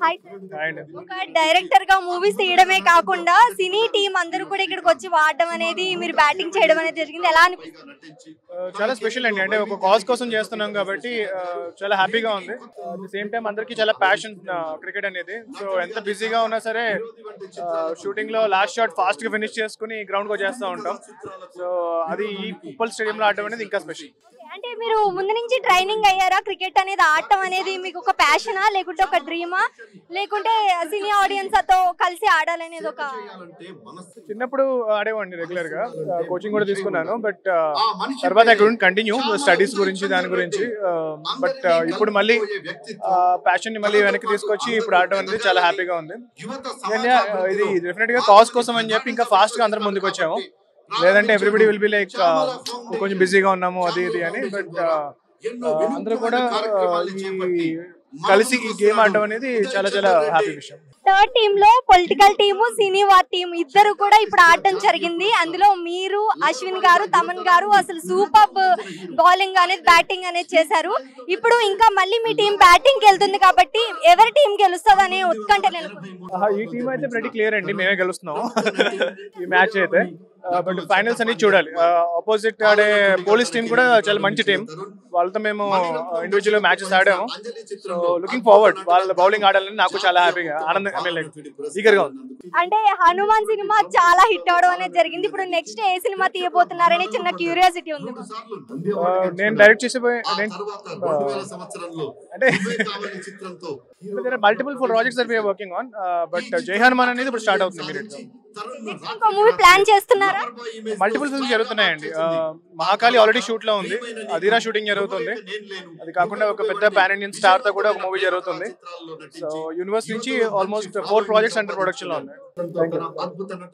Hi sir. ఒక director గా movies తీయడమే కాకుండా సినీ టీం అందరూ కూడా ఇక్కడికి వచ్చి వాడడం అనేది, మీరు బ్యాటింగ్ చేయడం అనేది జరిగింది. ఎలా అనిపిస్తుంది? చాలా స్పెషల్ అండి. అంటే ఒక కాజ్ కోసం చేస్తున్నాం కాబట్టి చాలా హ్యాపీగా ఉంది. అట్ ది సేమ్ టైం అందరికీ చాలా ప్యాషన్ క్రికెట్ అనేది. సో ఎంత బిజీగా ఉన్నా సరే షూటింగ్ లో లాస్ట్ షాట్ ఫాస్ట్ గా ఫినిష్ చేసుకుని గ్రౌండ్ కు చేస్తూ ఉంటాం. సో అది ఈ ఉప్పల్ స్టేడియం లో ఆడడం అనేది ఇంకా స్పెషల్. అంటే మీరు ముందు నుంచి ట్రైనింగ్ అయ్యారా? క్రికెట్ అనేది ఆడటం అనేది మీకు ఒక ప్యాషనా, లేకుంటే ఒక డ్రీమా, లేకుంటే సినీ ఆడియన్స్ తో కలిసి ఆడాలనేది ఒక? చిన్నప్పుడు ఆడేవాడిని రెగ్యులర్ గా, కోచింగ్ కూడా తీసుకున్నాను. బట్ తర్వాత ఐ కుడెంట్ కంటిన్యూ స్టడీస్ గురించి దాని గురించి. బట్ ఇప్పుడు మళ్ళీ ప్యాషన్ ని మళ్ళీ వెనక్కి తీసుకొచ్చి ఇప్పుడు ఆడటం అనేది చాలా హ్యాపీగా ఉంది. ఇది డెఫినెట్ గా కాజ్ కోసం అని చెప్పి ఇంకా ఫాస్ట్ గా అందరం ముందుకు వచ్చాము. లేదంటే ఎవ్రీబడి విల్ బి లైక్ కొంచెం బిజీగా ఉన్నాము అది ఇది అని. బట్ అందరూ కూడా కలిసి ఈ గేమ్ ఆడడం అనేది చాలా చాలా హ్యాపీ విషయం. థర్డ్ టీమ్ లో పొలిటికల్ టీము, సినీ వార్ టీమ్ ఇద్దరు కూడా ఇప్పుడు ఆడటం జరిగింది. అందులో మీరు, అశ్విన్ గారు, తమన్ గారు అసలు సూపర్ బౌలింగ్ అనేది, బ్యాటింగ్ అనేది చేశారు. ఇప్పుడు ఇంకా మళ్ళీ మీ టీం బ్యాటింగ్ కి వెళ్తుంది కాబట్టి ఎవరి టీం గెలుస్తుంది అనే ఉత్కంఠ ఈ టీం అయితే pretty క్లియర్ అండి, మేమే గెలుస్తున్నాం ఈ మ్యాచ్ అయితే. బట్ ఫైనల్స్ అన్ని చూడాలి. ఆపోజిట్ ఆడే పోలీస్ టీం కూడా చాలా మంచి టీం, వాళ్ళతో మేము ఇండివిజువల్ మ్యాచెస్ ఆడాము. సో లుకింగ్ ఫార్వర్డ్, వాళ్ళ బౌలింగ్ ఆడాలని నాకు చాలా హ్యాపీగా ఆనందంగా ఈగర్ గా ఉంది. అంటే హనుమాన్ సినిమా చాలా హిట్ అవడం అనేది జరిగింది. ఇప్పుడు నెక్స్ట్ ఏ సినిమా తీయబోతున్నారని చిన్న క్యూరియాసిటీ ఉంది. నేను డైరెక్ట్ చేసిపోయి అంటే multiple projects that we are working on. But Jai Hanuman అనేది ఇప్పుడు స్టార్ట్ అవుతుంది ఇమీడియట్ గా. ఇంకో మూవీ ప్లాన్ చేస్తున్నారా? మల్టిపుల్ ఫిల్మ్స్ జరుగుతున్నాయండి. మహాకాళి ఆల్రెడీ షూట్ లో ఉంది, అధీరా షూటింగ్ జరుగుతుంది. అది కాకుండా ఒక పెద్ద పాన్ ఇండియన్ స్టార్ తో కూడా ఒక మూవీ జరుగుతుంది. సో యూనివర్స్ నుంచి ఆల్మోస్ట్ 4 ప్రాజెక్ట్స్ అండర్ ప్రొడక్షన్ లో ఉన్నాయి.